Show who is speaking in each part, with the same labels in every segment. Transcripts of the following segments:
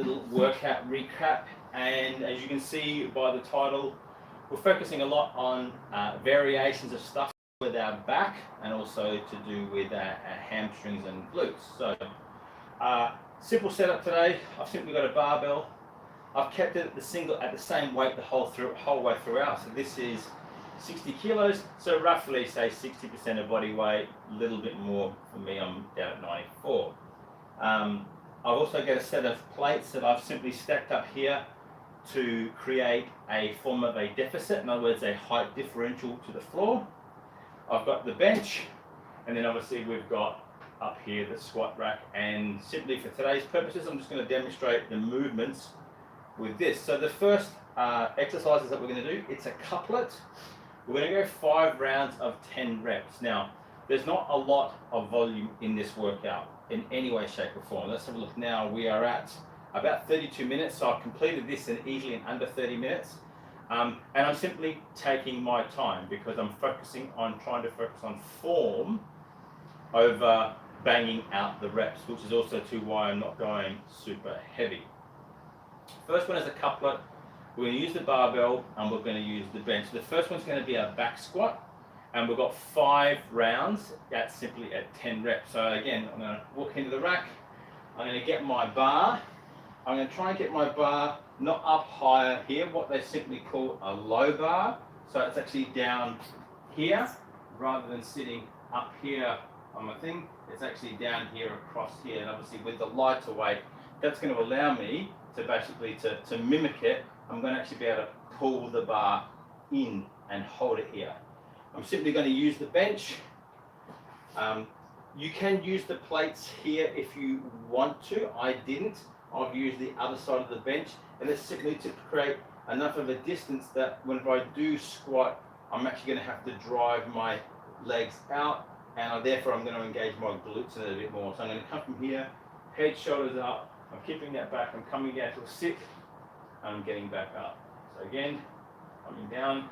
Speaker 1: little workout recap, and as you can see by the title, we're focusing a lot on variations of stuff with our back and also to do with our hamstrings and glutes. So simple setup today. I've simply got a barbell. I've kept it at the same weight the whole way throughout. So this is 60 kilos, so roughly say 60% of body weight, a little bit more for me. I'm down at 94. I've also got a set of plates that I've simply stacked up here to create a form of a deficit, in other words a height differential to the floor. I've got the bench, and then obviously we've got up here the squat rack, and simply for today's purposes I'm just going to demonstrate the movements with this. So the first exercises that we're going to do, it's a couplet. We're going to go 5 rounds of 10 reps. Now there's not a lot of volume in this workout in any way, shape or form. Let's have a look now. We are at about 32 minutes, so I've completed this easily in under 30 minutes. And I'm simply taking my time because I'm trying to focus on form over banging out the reps, which is also why I'm not going super heavy. First one is a couplet. We're going to use the barbell and we're going to use the bench. The first one's going to be a back squat, and we've got 5 rounds. That's simply at 10 reps. So again, I'm going to walk into the rack. I'm going to get my bar. I'm going to try and get my bar not up higher here, what they simply call a low bar. So it's actually down here rather than sitting up here on my thing. It's actually down here across here. And obviously with the lighter weight, that's going to allow me to basically to mimic it. I'm going to actually be able to pull the bar in and hold it here. I'm simply going to use the bench. You can use the plates here if you want to. I didn't. I've used the other side of the bench, and it's simply to create enough of a distance that whenever I do squat, I'm actually going to have to drive my legs out, and therefore I'm going to engage my glutes a little bit more. So I'm going to come from here, head, shoulders up. I'm keeping that back. I'm coming down to a sit, and I'm getting back up. So again, coming down,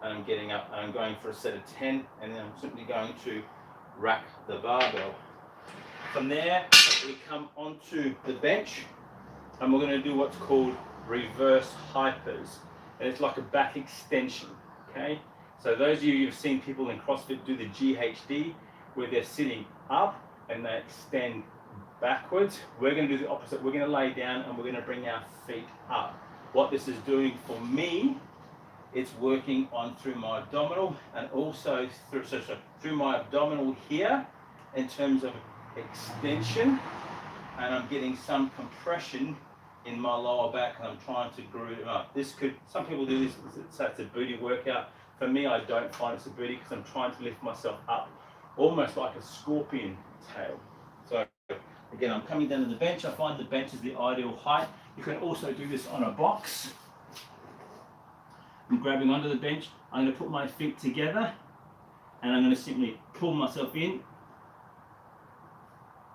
Speaker 1: and I'm getting up, and I'm going for a set of 10, and then I'm simply going to rack the barbell. From there, we come onto the bench, and we're going to do what's called reverse hypers, and it's like a back extension. Okay, so those of you who've seen people in CrossFit do the GHD, where they're sitting up and they extend backwards, we're going to do the opposite. We're going to lay down and we're going to bring our feet up. What this is doing for me, it's working on through my abdominal and also through my abdominal here in terms of extension, and I'm getting some compression in my lower back, and I'm trying to groove it up. Some people do this, so it's a booty workout. For me, I don't find it's a booty because I'm trying to lift myself up almost like a scorpion tail. So again, I'm coming down to the bench. I find the bench is the ideal height. You can also do this on a box. I'm grabbing onto the bench. I'm going to put my feet together, and I'm going to simply pull myself in.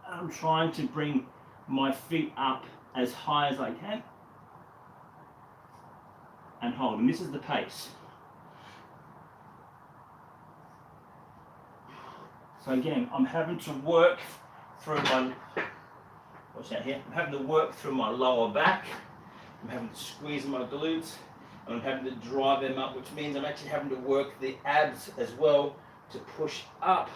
Speaker 1: I'm trying to bring my feet up as high as I can and hold. And this is the pace. So again, I'm having to work through my, watch out here, I'm having to work through my lower back. I'm having to squeeze my glutes, and I'm having to drive them up, which means I'm actually having to work the abs as well to push up,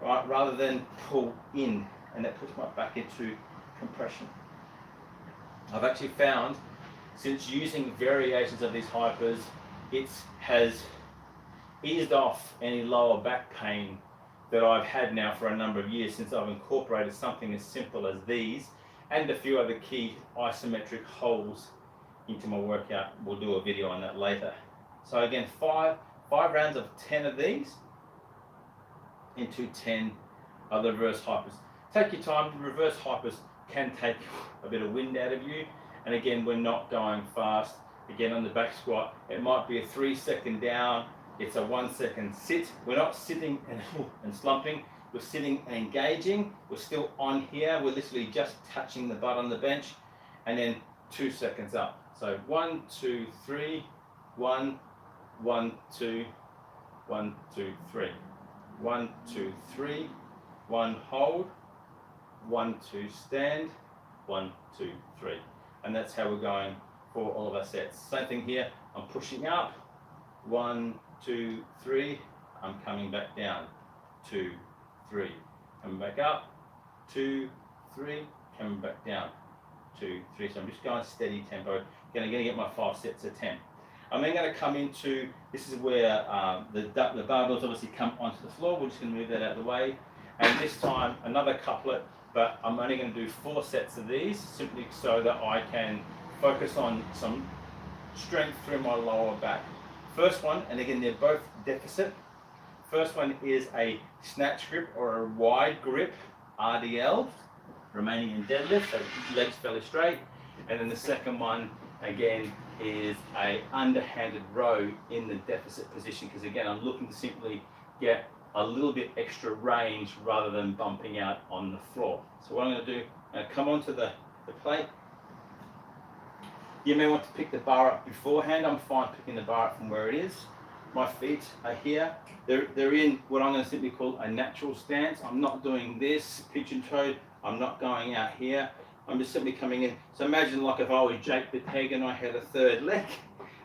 Speaker 1: right, rather than pull in, and that puts my back into compression. I've actually found, since using variations of these hypers, it has eased off any lower back pain that I've had now for a number of years, since I've incorporated something as simple as these and a few other key isometric holds into my workout. We'll do a video on that later. So again, five rounds of 10 of these into 10 of the reverse hypers. Take your time. The reverse hypers can take a bit of wind out of you, and again, we're not going fast. Again, on the back squat, it might be a 3-second down, it's a 1-second sit. We're not sitting and slumping, we're sitting and engaging. We're still on here, we're literally just touching the butt on the bench, and then 2 seconds up. So 1, 2, 3, 1, 1, 2, 1, 2, 3, 1, 2, 3, 1 hold, 1, 2 stand, 1, 2, 3. And that's how we're going for all of our sets. Same thing here, I'm pushing up, 1, 2, 3, I'm coming back down, 2, 3, coming back up, 2, 3, coming back down, 2, 3. So I'm just going steady tempo. Going to get my 5 sets of 10. I'm then going to come into, this is where the barbells obviously come onto the floor. We're just going to move that out of the way. And this time, another couplet, but I'm only going to do 4 sets of these, simply so that I can focus on some strength through my lower back. First one, and again, they're both deficit. First one is a snatch grip or a wide grip RDL, remaining in deadlift, so legs fairly straight. And then the second one, again, is a underhanded row in the deficit position, because again, I'm looking to simply get a little bit extra range rather than bumping out on the floor. So what I'm going to do, I'm going to come onto the plate. You may want to pick the bar up beforehand. I'm fine picking the bar up from where it is. My feet are here. They're in what I'm going to simply call a natural stance. I'm not doing this pigeon-toed. I'm not going out here. I'm just simply coming in. So imagine like if I was Jake the Peg and I had a third leg,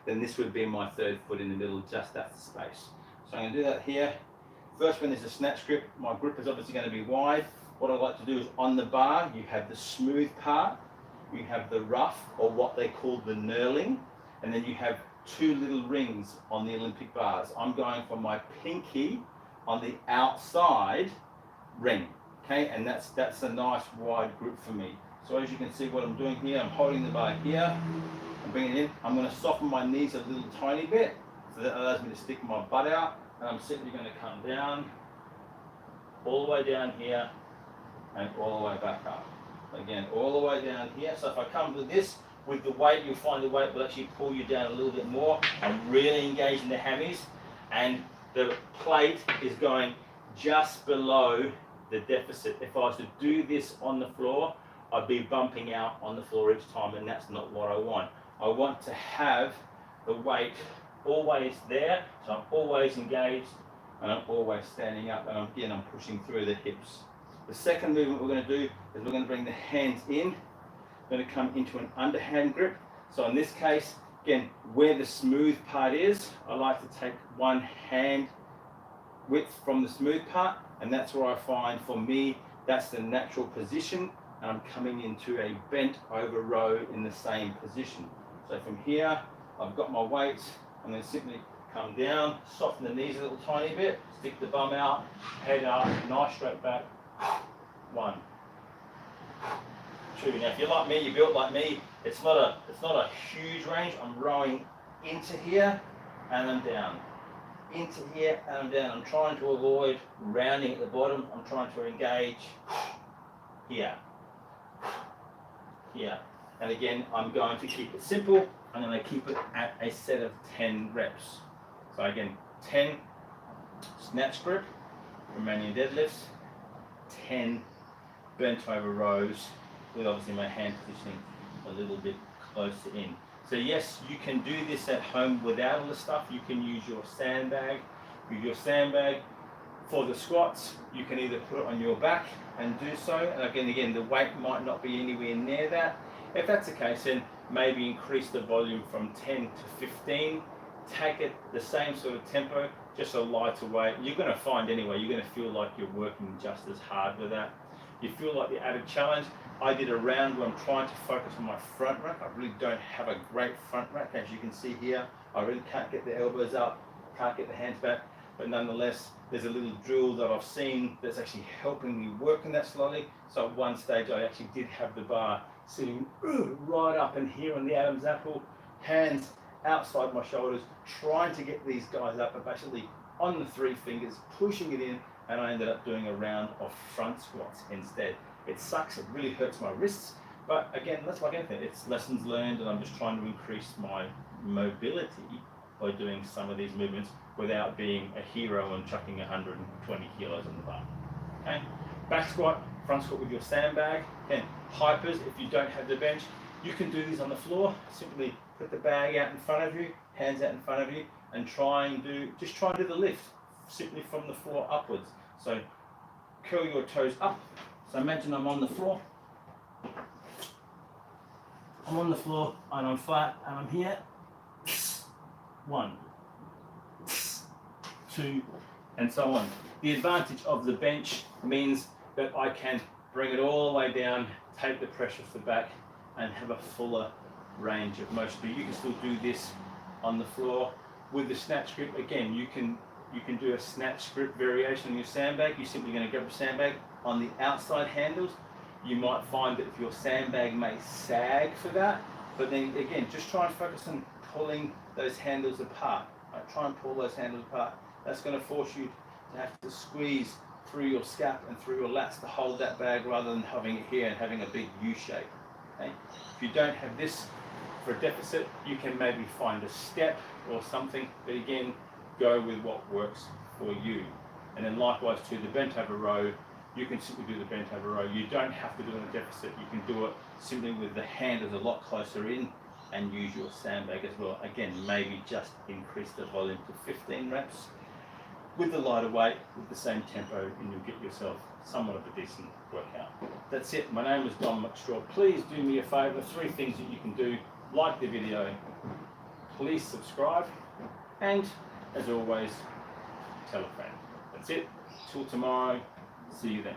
Speaker 1: then this would be my third foot in the middle, just at the space. So I'm going to do that here. First one is a snatch grip. My grip is obviously going to be wide. What I like to do is on the bar, you have the smooth part, you have the rough, or what they call the knurling, and then you have 2 little rings on the Olympic bars. I'm going for my pinky on the outside ring, okay, and that's a nice wide grip for me. So as you can see what I'm doing here, I'm holding the bar here, I'm bringing it in. I'm going to soften my knees a little tiny bit, so that allows me to stick my butt out, and I'm simply going to come down, all the way down here, and all the way back up. Again, all the way down here. So if I come to this, with the weight, you'll find the weight will actually pull you down a little bit more. I'm really engaging the hammies, and the plate is going just below the deficit. If I was to do this on the floor, I'd be bumping out on the floor each time, and that's not what I want. I want to have the weight always there, so I'm always engaged, and I'm always standing up, and again, I'm pushing through the hips. The second movement we're going to do is we're going to bring the hands in. We're going to come into an underhand grip. So in this case, again, where the smooth part is, I like to take one hand width from the smooth part, and that's where I find, for me, that's the natural position, and I'm coming into a bent over row in the same position. So from here, I've got my weights. I'm going to simply come down, soften the knees a little tiny bit, stick the bum out, head up, nice straight back. 1, 2. Now, if you're like me, you're built like me, it's not a huge range. I'm rowing into here and I'm down, into here and I'm down. I'm trying to avoid rounding at the bottom. I'm trying to engage here, here. And again, I'm going to keep it simple. I'm going to keep it at a set of 10 reps. So again, 10 snatch grip, Romanian deadlifts, 10 bent over rows, with obviously my hand positioning a little bit closer in. So yes, you can do this at home without all the stuff. You can use your sandbag. With your sandbag for the squats, you can either put it on your back and do so. And again, the weight might not be anywhere near that. If that's the case, then maybe increase the volume from 10 to 15. Take it the same sort of tempo, just a lighter weight. You're going to find anyway, you're going to feel like you're working just as hard with that. You feel like the added challenge. I did a round where I'm trying to focus on my front rack. I really don't have a great front rack, as you can see here. I really can't get the elbows up, can't get the hands back, but nonetheless, there's a little drill that I've seen that's actually helping me work on that slowly. So at one stage, I actually did have the bar sitting right up in here on the Adam's apple, hands outside my shoulders, trying to get these guys up, but basically on the 3 fingers, pushing it in, and I ended up doing a round of front squats instead. It sucks, it really hurts my wrists, but again, that's like anything, it's lessons learned, and I'm just trying to increase my mobility by doing some of these movements without being a hero and chucking 120 kilos on the bar. Okay, back squat, front squat with your sandbag. Again, hypers, if you don't have the bench, you can do these on the floor. Simply put the bag out in front of you, hands out in front of you, and try and do the lift simply from the floor upwards. So curl your toes up. So imagine I'm on the floor. I'm on the floor and I'm flat and I'm here. 1, 2, and so on. The advantage of the bench means that I can bring it all the way down, take the pressure off the back, and have a fuller range of motion. But you can still do this on the floor. With the snatch grip, again, you can do a snatch grip variation on your sandbag. You're simply going to grab a sandbag on the outside handles. You might find that if your sandbag may sag for that, but then again, just try and focus on pulling those handles apart. Right? Try and pull those handles apart. That's going to force you to have to squeeze through your scap and through your lats to hold that bag rather than having it here and having a big U shape. Okay? If you don't have this for a deficit, you can maybe find a step or something, but again, go with what works for you. And then likewise to the bent over row, you can simply do the bent over row. You don't have to do it in a deficit. You can do it simply with the handles a lot closer in and use your sandbag as well. Again, maybe just increase the volume to 15 reps with the lighter weight, with the same tempo, and you'll get yourself somewhat of a decent workout. That's it. My name is Don McStraw. Please do me a favor, 3 things that you can do. Like the video, please subscribe, and as always, tell a friend. That's it. Till tomorrow. See you then.